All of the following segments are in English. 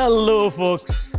Hello folks,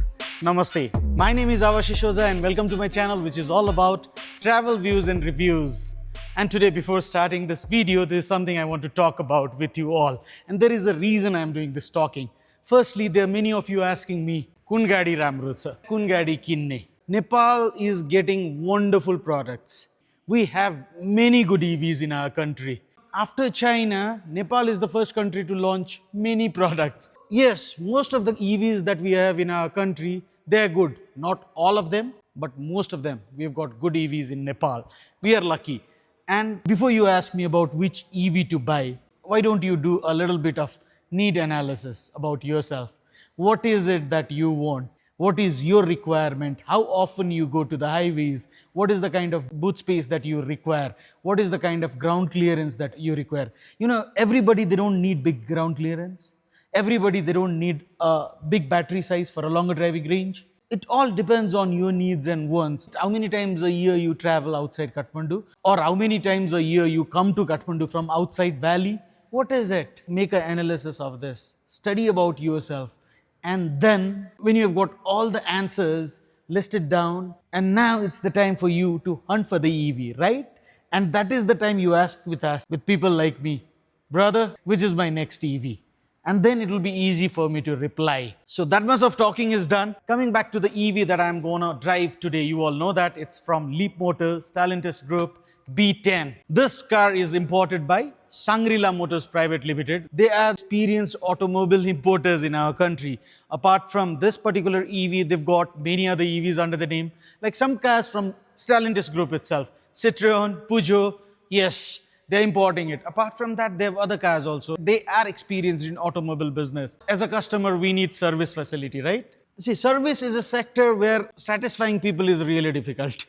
Namaste. My name is Awashisojha and welcome to my channel which is all about travel views and reviews. And today before starting this video, there is something I want to talk about with you all. And there is a reason I am doing this talking. Firstly, there are many of you asking me, Kun gadi ramro cha? Kun gadi kinne? Nepal is getting wonderful products. We have many good EVs in our country. After China, Nepal is the first country to launch many products. Yes, most of the EVs that we have in our country, they are good. Not all of them, but most of them. We've got good EVs in Nepal. We are lucky. And before you ask me about which EV to buy, why don't you do a little bit of need analysis about yourself? What is it that you want? What is your requirement? How often you go to the highways? What is the kind of boot space that you require? What is the kind of ground clearance that you require? You know, everybody, they don't need big ground clearance. Everybody, they don't need a big battery size for a longer driving range. It all depends on your needs and wants. How many times a year you travel outside Kathmandu? Or how many times a year you come to Kathmandu from outside valley? What is it? Make an analysis of this. Study about yourself. And then when you have got all the answers listed down, and now it's the time for you to hunt for the EV, right? And that is the time you ask with people like me, brother, which is my next EV? And then it will be easy for me to reply. So that much of talking is done. Coming back to the EV that I'm gonna drive today, you all know that it's from LeapMotor, Stellantis Group, B10. This car is imported by Shangri-La Motors Private Limited. They are experienced automobile importers in our country. Apart from this particular EV, they've got many other EVs under the name, like some cars from Stellantis Group itself, Citroën, Peugeot, yes, they're importing it. Apart from that, they have other cars also. They are experienced in automobile business. As a customer, we need service facility, right? See, service is a sector where satisfying people is really difficult.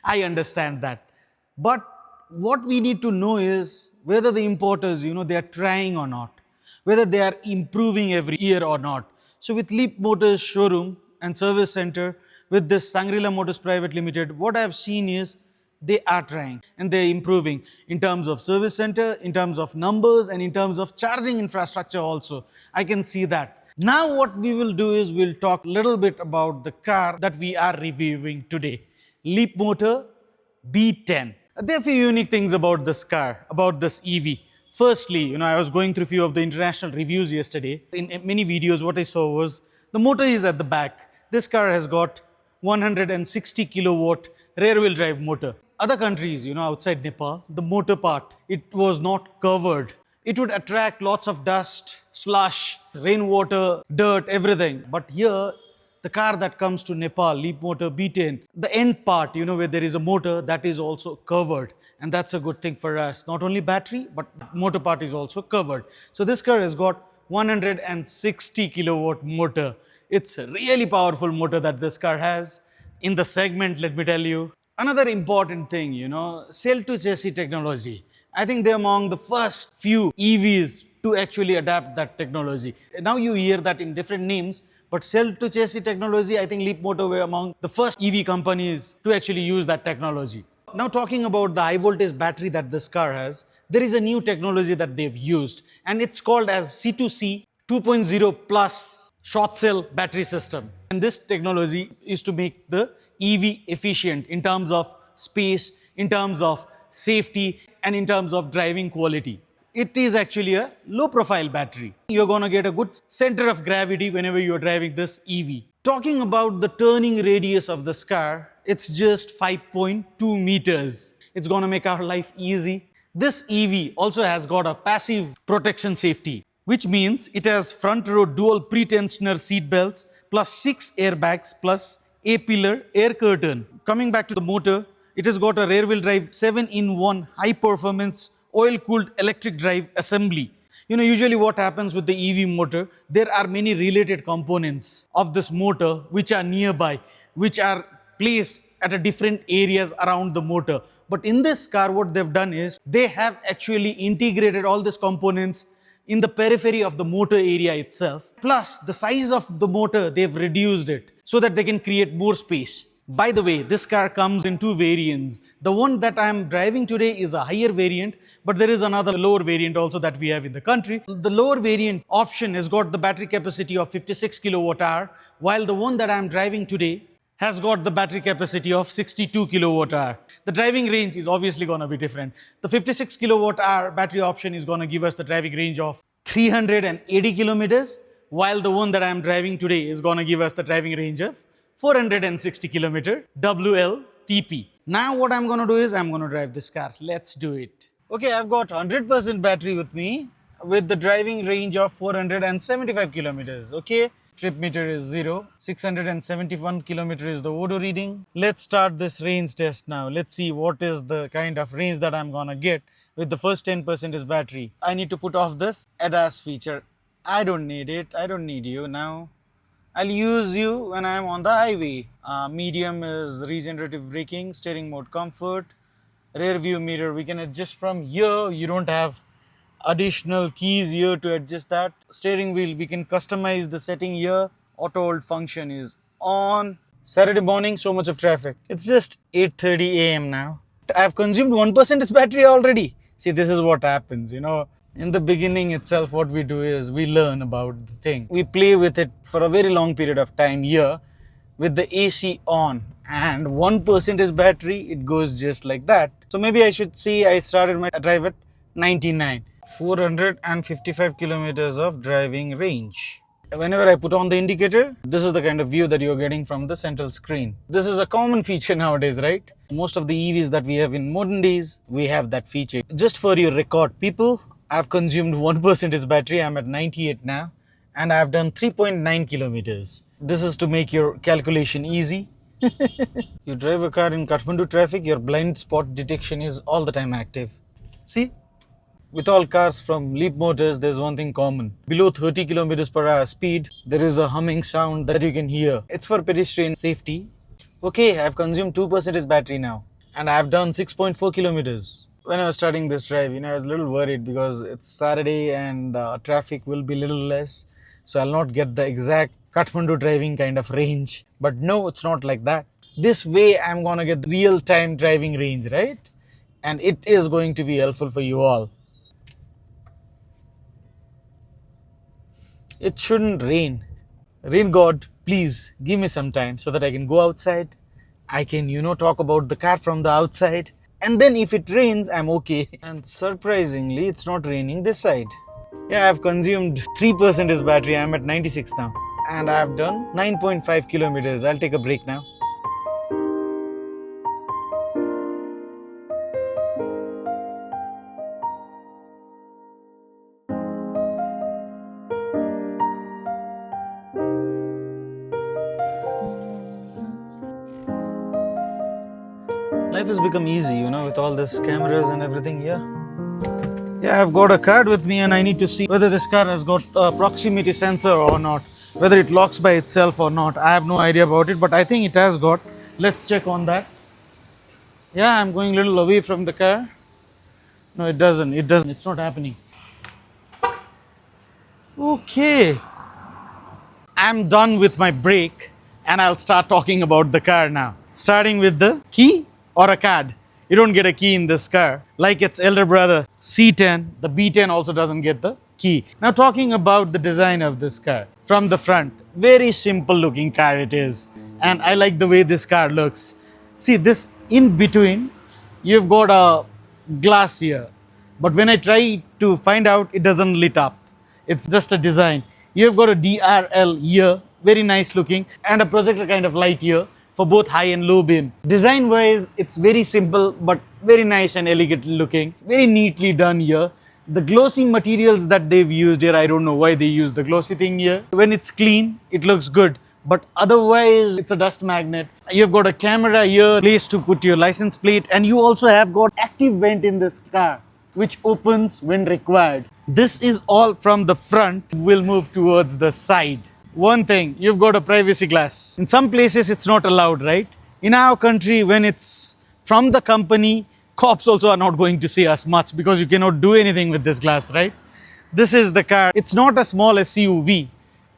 I understand that. But what we need to know is whether the importers, they are trying or not, whether they are improving every year or not. So with Leap Motors showroom and service center, with this Shangri-La Motors Private Limited, what I have seen is they are trying and they're improving in terms of service center, in terms of numbers, and in terms of charging infrastructure also. I can see that. Now what we will do is we'll talk a little bit about the car that we are reviewing today. LeapMotor B10. There are a few unique things about this car, about this EV. Firstly, I was going through a few of the international reviews yesterday. In many videos, what I saw was the motor is at the back. This car has got 160 kilowatt rear wheel drive motor. Other countries, outside Nepal, the motor part, it was not covered. It would attract lots of dust, slush, rainwater, dirt, everything. But here, the car that comes to Nepal, LeapMotor B10, the end part, where there is a motor, that is also covered. And that's a good thing for us. Not only battery, but motor part is also covered. So this car has got 160 kilowatt motor. It's a really powerful motor that this car has. In the segment, let me tell you. Another important thing, cell-to-chassis technology. I think they're among the first few EVs to actually adapt that technology. Now you hear that in different names, but cell-to-chassis technology, I think LeapMotor were among the first EV companies to actually use that technology. Now talking about the high voltage battery that this car has, there is a new technology that they've used, and it's called as C2C 2.0 plus short cell battery system. And this technology is to make the EV efficient in terms of space, in terms of safety, and in terms of driving quality. It is actually a low profile battery. You're gonna get a good center of gravity whenever you're driving this EV. Talking about the turning radius of this car, it's just 5.2 meters. It's gonna make our life easy. This EV also has got a passive protection safety, which means it has front row dual pre-tensioner seat belts plus 6 airbags plus A-pillar air curtain. Coming back to the motor, it has got a rear wheel drive 7-in-1 high performance oil-cooled electric drive assembly. Usually what happens with the EV motor, there are many related components of this motor which are nearby, which are placed at a different areas around the motor. But in this car, what they've done is they have actually integrated all these components in the periphery of the motor area itself. Plus, the size of the motor, they've reduced it so that they can create more space. By the way, this car comes in two variants. The one that I am driving today is a higher variant, but there is another lower variant also that we have in the country. The lower variant option has got the battery capacity of 56 kilowatt hour, while the one that I am driving today has got the battery capacity of 62 kilowatt hour. The driving range is obviously going to be different. The 56 kilowatt hour battery option is going to give us the driving range of 380 kilometers, while the one that I am driving today is going to give us the driving range of 460 kilometer WLTP. Now what I'm going to do is I'm going to drive this car. Let's do it. Okay, I've got 100% battery with me with the driving range of 475 kilometers. Okay, trip meter is 0. 671 kilometer is the odo reading. Let's start this range test now. Let's see what is the kind of range that I'm going to get with the first 10% is battery. I need to put off this ADAS feature. I don't need it. I don't need you now. I'll use you when I'm on the highway. Medium is regenerative braking, steering mode comfort, rear view mirror. We can adjust from here. You don't have additional keys here to adjust that. Steering wheel, we can customize the setting here. Auto hold function is on. Saturday morning, so much of traffic. It's just 8:30 a.m. now. I've consumed 1% battery already. See, this is what happens, you know. In the beginning itself, what we do is we learn about the thing. We play with it for a very long period of time here with the AC on, and 1% is battery, it goes just like that. So maybe I should say I started my drive at 99. 455 kilometers of driving range. Whenever I put on the indicator, this is the kind of view that you're getting from the central screen. This is a common feature nowadays, right? Most of the EVs that we have in modern days, we have that feature. Just for your record, people, I've consumed 1% is battery. I'm at 98 now, and I've done 3.9 kilometers. This is to make your calculation easy. You drive a car in Kathmandu traffic, your blind spot detection is all the time active. See? With all cars from Leap Motors, there's one thing common. Below 30 kilometers per hour speed, there is a humming sound that you can hear. It's for pedestrian safety. Okay, I've consumed 2% is battery now, and I've done 6.4 kilometers. When I was starting this drive, I was a little worried because it's Saturday and traffic will be a little less. So I'll not get the exact Kathmandu driving kind of range. But no, it's not like that. This way, I'm going to get the real-time driving range, right? And it is going to be helpful for you all. It shouldn't rain. Rain God, please give me some time so that I can go outside. I can, talk about the car from the outside. And then if it rains, I'm okay. And surprisingly, it's not raining this side. Yeah, I've consumed 3% is battery. I'm at 96 now. And I've done 9.5 kilometers. I'll take a break now. Life has become easy, with all this cameras and everything here. Yeah, I've got a card with me and I need to see whether this car has got a proximity sensor or not, whether it locks by itself or not. I have no idea about it, but I think it has got. Let's check on that. Yeah, I'm going a little away from the car. No, it doesn't. It's not happening. Okay. I'm done with my break and I'll start talking about the car now. Starting with the key or a card. You don't get a key in this car. Like its elder brother, C10, the B10 also doesn't get the key. Now talking about the design of this car. From the front, very simple looking car it is. And I like the way this car looks. See this in between, you've got a glass here. But when I try to find out, it doesn't lit up. It's just a design. You've got a DRL here, very nice looking, and a projector kind of light here for both high and low beam. Design wise, it's very simple but very nice and elegant looking. It's very neatly done here. The glossy materials that they've used here, I don't know why they use the glossy thing here. When it's clean, it looks good. But otherwise, it's a dust magnet. You've got a camera here, place to put your license plate, and you also have got active vent in this car, which opens when required. This is all from the front. We'll move towards the side. One thing, you've got a privacy glass. In some places, it's not allowed, right? In our country, when it's from the company, cops also are not going to see us much because you cannot do anything with this glass, right? This is the car. It's not a small SUV.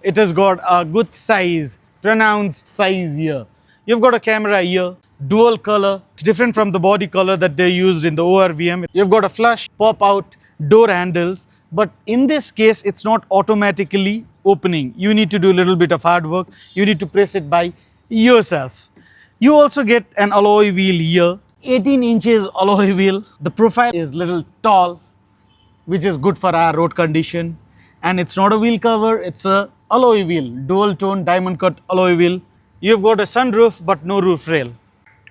It has got a good size, pronounced size here. You've got a camera here, dual color. It's different from the body color that they used in the ORVM. You've got a flush pop out door handles, but in this case it's not automatically opening. You need to do a little bit of hard work. You need to press it by yourself. You also get an alloy wheel here, 18 inches alloy wheel. The profile is little tall, which is good for our road condition, and it's not a wheel cover, it's a alloy wheel, dual tone diamond cut alloy wheel. You've got a sunroof but no roof rail.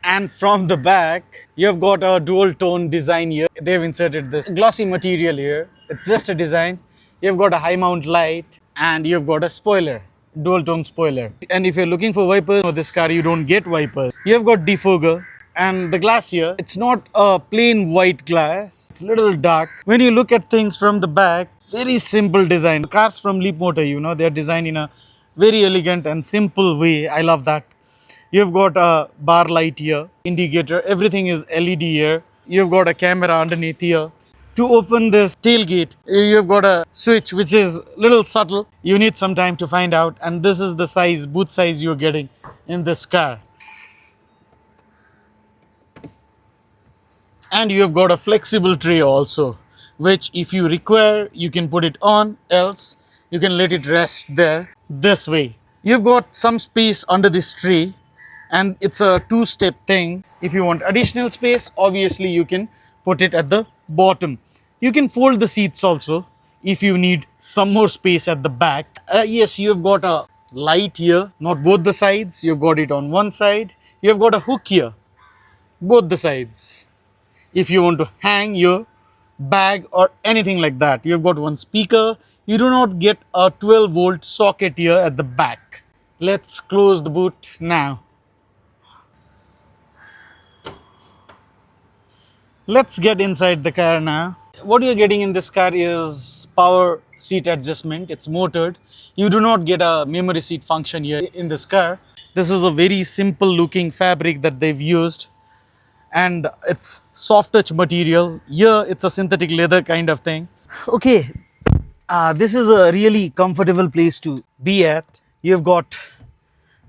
And from the back you've got a dual tone design here. They've inserted this glossy material here. It's just a design. You've got a high mount light and you've got a spoiler, dual tone spoiler. And if you're looking for wipers for this car, you don't get wipers. You've got defogger. And the glass here, it's not a plain white glass, it's a little dark. When you look at things from the back, very simple design. Cars from LeapMotor, you know, they're designed in a very elegant and simple way. I love that. You've got a bar light here, indicator, everything is LED here. You've got a camera underneath here. To open this tailgate, you've got a switch which is a little subtle. You need some time to find out, and this is the size, boot size you're getting in this car. And you have got a flexible tray also, which if you require you can put it on, else you can let it rest there this way. You've got some space under this tray and it's a two-step thing. If you want additional space, obviously you can put it at the bottom. You can fold the seats also if you need some more space at the back. Yes, you've got a light here, not both the sides, you've got it on one side. You've got a hook here, both the sides. If you want to hang your bag or anything like that. You've got one speaker. You do not get a 12-volt socket here at the back. Let's close the boot now. Let's get inside the car now. What you're getting in this car is power seat adjustment. It's motored. You do not get a memory seat function here in this car. This is a very simple looking fabric that they've used, and it's soft touch material. Here it's a synthetic leather kind of thing. Okay, this is a really comfortable place to be at. You've got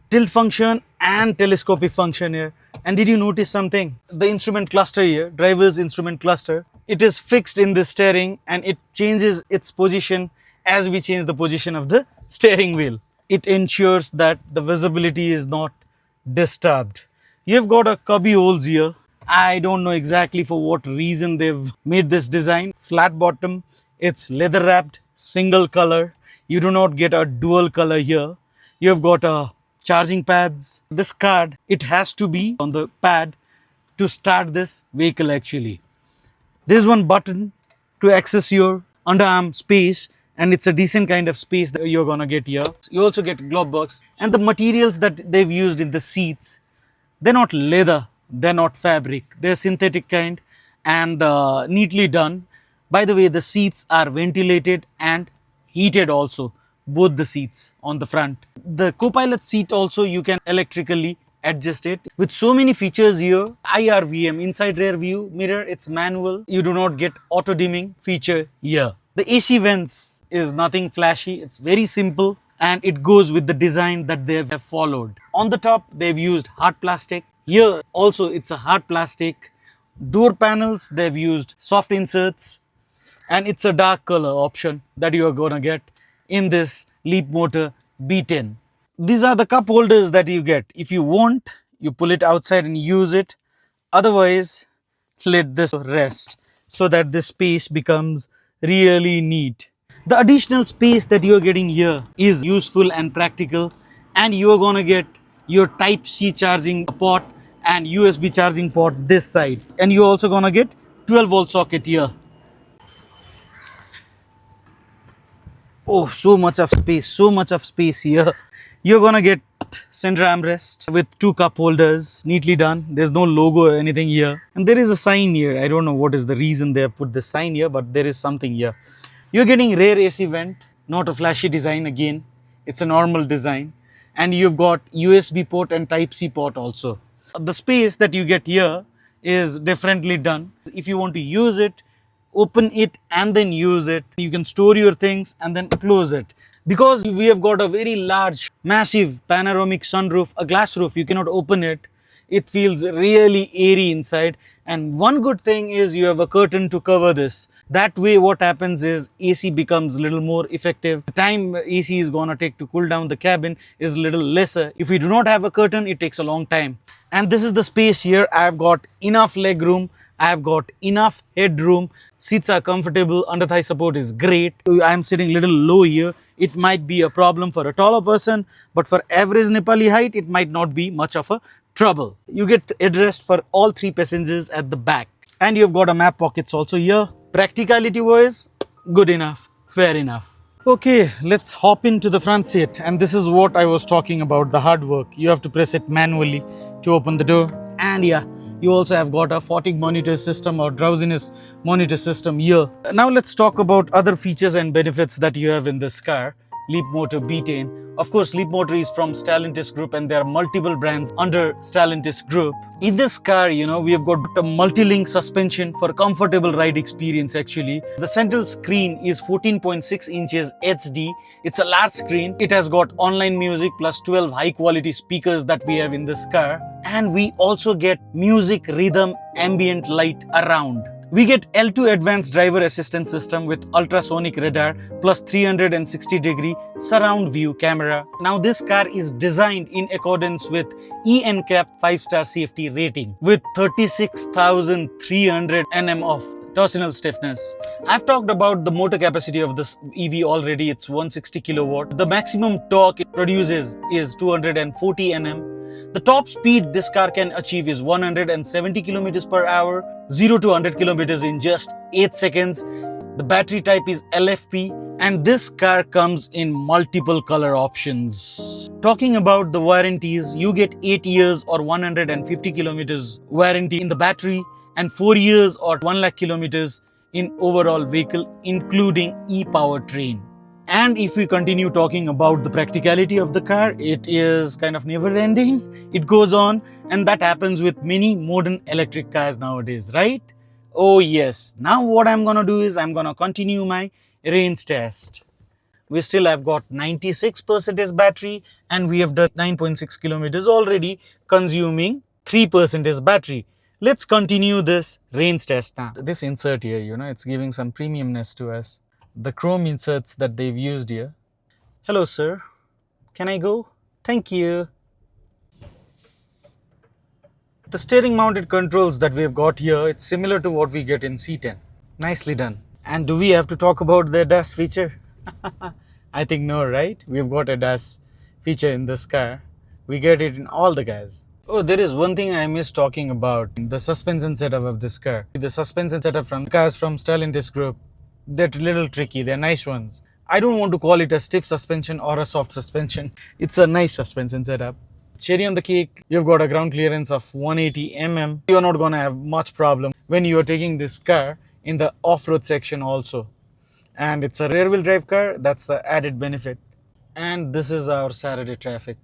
tilt function and telescopic function here. And did you notice something? The instrument cluster here, driver's instrument cluster, it is fixed in the steering and it changes its position as we change the position of the steering wheel. It ensures that the visibility is not disturbed. You've got a cubby holes here. I don't know exactly for what reason they've made this design. Flat bottom, it's leather wrapped, single color. You do not get a dual color here. You've got a charging pads. This card, it has to be on the pad to start this vehicle actually. There's one button to access your underarm space, and it's a decent kind of space that you're gonna get here. You also get glove box, and the materials that they've used in the seats, they're not leather, they're not fabric, they're synthetic kind and neatly done. By the way, the seats are ventilated and heated also, both the seats on the front. The co-pilot seat also, you can electrically adjust it with so many features here. IRVM, inside rear view mirror, it's manual. You do not get auto dimming feature here. The AC vents is nothing flashy, it's very simple and it goes with the design that they have followed. On the top, they've used hard plastic. Here also it's a hard plastic. Door panels, they've used soft inserts, and it's a dark color option that you are gonna get in this LeapMotor B10. These are the cup holders that you get. If you want, you pull it outside and use it. Otherwise, let this rest so that this space becomes really neat. The additional space that you're getting here is useful and practical, and you're gonna get your Type-C charging port and USB charging port this side, and you're also gonna get 12-volt socket here. Oh, so much of space here. You're gonna get center armrest with two cup holders, neatly done. There's no logo or anything here, and there is a sign here. I don't know what is the reason they have put the sign here, but there is something here. You're getting rear AC vent, not a flashy design again. It's a normal design, and you've got USB port and Type-C port also. The space that you get here is differently done. If you want to use it, open it and then use it. You can store your things and then close it. Because we have got a very large, massive panoramic sunroof, a glass roof, you cannot open it. It feels really airy inside. And one good thing is you have a curtain to cover this. That way what happens is AC becomes a little more effective. The time AC is gonna take to cool down the cabin is a little lesser. If we do not have a curtain, it takes a long time. And this is the space here. I've got enough leg room. I've got enough headroom. Seats are comfortable. Under thigh support is great. I'm sitting a little low here. It might be a problem for a taller person, but for average Nepali height, it might not be much of a trouble. You get headrest for all three passengers at the back. And you've got a map pockets also here. Practicality wise, good enough, fair enough. Okay, let's hop into the front seat. And this is what I was talking about, the hard work. You have to press it manually to open the door. And yeah, you also have got a fatigue monitor system or drowsiness monitor system here. Now let's talk about other features and benefits that you have in this car. LeapMotor B10. Of course, LeapMotor is from Stellantis Group and there are multiple brands under Stellantis Group. In this car, we have got a multi-link suspension for comfortable ride experience actually. The central screen is 14.6 inches HD. It's a large screen. It has got online music plus 12 high quality speakers that we have in this car. And we also get music, rhythm, ambient light around. We get L2 advanced driver assistance system with ultrasonic radar plus 360-degree surround view camera. Now this car is designed in accordance with ENCAP 5-star safety rating with 36,300 Nm of torsional stiffness. I've talked about the motor capacity of this EV already. It's 160 kilowatt. The maximum torque it produces is 240 Nm. The top speed this car can achieve is 170 km per hour, 0 to 100 km in just 8 seconds. The battery type is LFP and this car comes in multiple color options. Talking about the warranties, you get 8 years or 150 kilometers warranty in the battery and 4 years or 1 lakh kilometers in overall vehicle including e-powertrain. And if we continue talking about the practicality of the car, it is kind of never ending. It goes on and that happens with many modern electric cars nowadays, right? Oh yes. Now what I'm gonna do is I'm gonna continue my range test. We still have got 96% battery and we have done 9.6 kilometers already consuming 3% battery. Let's continue this range test now. This insert here, it's giving some premiumness to us. The chrome inserts that they've used here. Hello sir, can I go? Thank you. The steering mounted controls that we've got here, it's similar to what we get in C10. Nicely done. And do we have to talk about the ADAS feature? I think no, right? We've got a ADAS feature in this car. We get it in all the cars. Oh, there is one thing I missed talking about. The suspension setup of this car. The suspension setup from cars from Stellantis Group. They're a little tricky, they're nice ones. I don't want to call it a stiff suspension or a soft suspension. It's a nice suspension setup. Cherry on the cake, you've got a ground clearance of 180 mm. You're not gonna have much problem when you're taking this car in the off-road section also. And it's a rear-wheel drive car, that's the added benefit. And this is our Saturday traffic.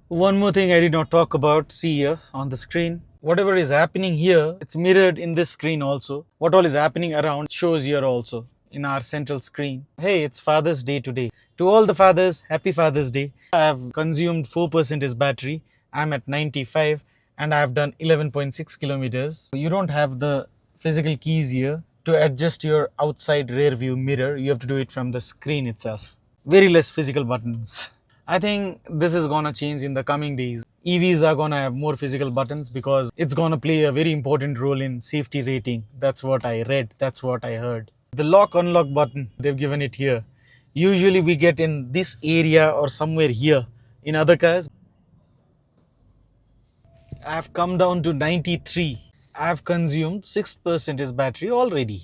One more thing I did not talk about, see here on the screen. Whatever is happening here, it's mirrored in this screen also. What all is happening around shows here also in our central screen. Hey, it's Father's Day today. To all the fathers, happy Father's Day. I have consumed 4% battery. I'm at 95 and I have done 11.6 kilometers. You don't have the physical keys here to adjust your outside rear view mirror. You have to do it from the screen itself. Very less physical buttons. I think this is gonna change in the coming days. EVs are gonna have more physical buttons because it's gonna play a very important role in safety rating. That's what I read, that's what I heard. The lock unlock button, they've given it here. Usually we get in this area or somewhere here in other cars. I've come down to 93. I've consumed 6% battery already.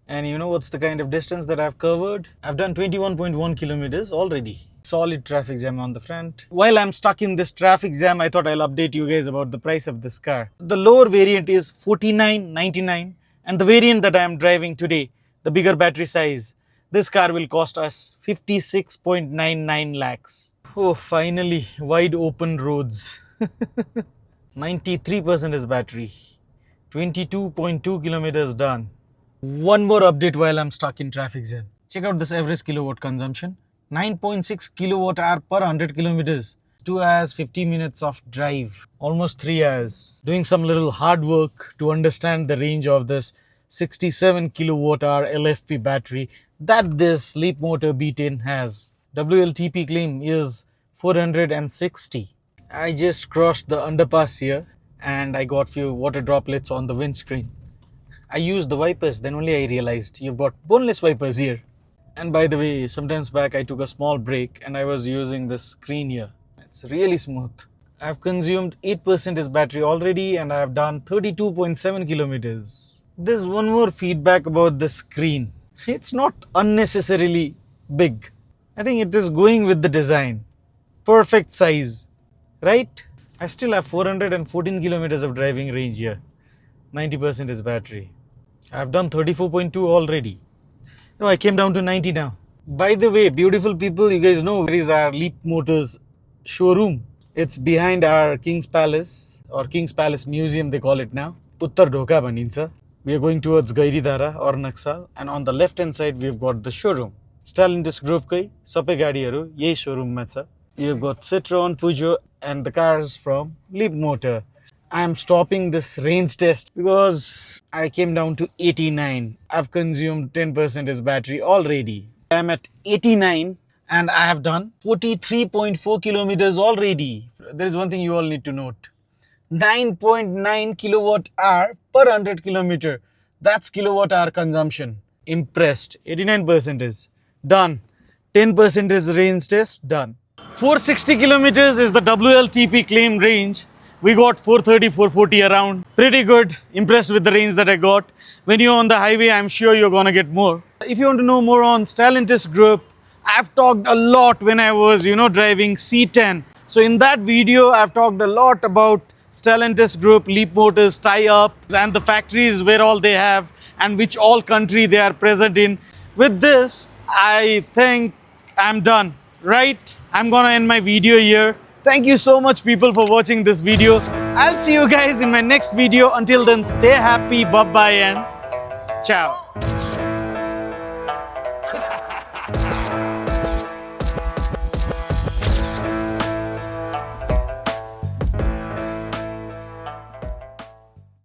And you know what's the kind of distance that I've covered? I've done 21.1 kilometers already. Solid traffic jam on the front. While I'm stuck in this traffic jam, I thought I'll update you guys about the price of this car. The lower variant is $49.99 and the variant that I am driving today, the bigger battery size, this car will cost us 56.99 lakhs. Oh, finally, wide open roads. 93% is battery. 22.2 kilometers done. One more update while I'm stuck in traffic jam. Check out this average kilowatt consumption. 9.6 kilowatt hour per 100 kilometers. 2 hours, 50 minutes of drive. Almost 3 hours. Doing some little hard work to understand the range of this 67 kilowatt hour LFP battery that this LeapMotor B10 has. WLTP claim is 460. I just crossed the underpass here and I got few water droplets on the windscreen. I used the wipers, then only I realized you've got boneless wipers here. And by the way, sometimes back I took a small break and I was using the screen here. It's really smooth. I've consumed 8% battery already and I've done 32.7 kilometers. There's one more feedback about the screen. It's not unnecessarily big. I think it is going with the design. Perfect size, right? I still have 414 kilometers of driving range here. 90% is battery. I've done 34.2 already. No, I came down to 90 now. By the way, beautiful people, you guys know where is our LeapMotor's showroom. It's behind our King's Palace or King's Palace Museum they call it now. Uttar Dhoka bhanincha. We are going towards Gairidara or Naxal and on the left hand side we've got the showroom. Stellantis group kai sabai gaadiharu yahi showroom ma cha. You've got Citroen, Peugeot and the cars from LeapMotor. I'm stopping this range test because I came down to 89. I've consumed 10% battery already. I'm at 89 and I have done 43.4 kilometers already. There is one thing you all need to note. 9.9 kilowatt hour per 100 kilometer. That's kilowatt hour consumption. Impressed. 89% is done. 10% is range test done. 460 kilometers is the WLTP claim range. We got 430, 440 around. Pretty good. Impressed with the range that I got. When you're on the highway, I'm sure you're gonna get more. If you want to know more on Stellantis Group, I've talked a lot when I was, driving C10. So in that video, I've talked a lot about Stellantis Group, LeapMotor's tie-up and the factories where all they have and which all country they are present in. With this, I think I'm done, right? I'm gonna end my video here. Thank you so much people for watching this video. I'll see you guys in my next video. Until then, stay happy, bye-bye and ciao.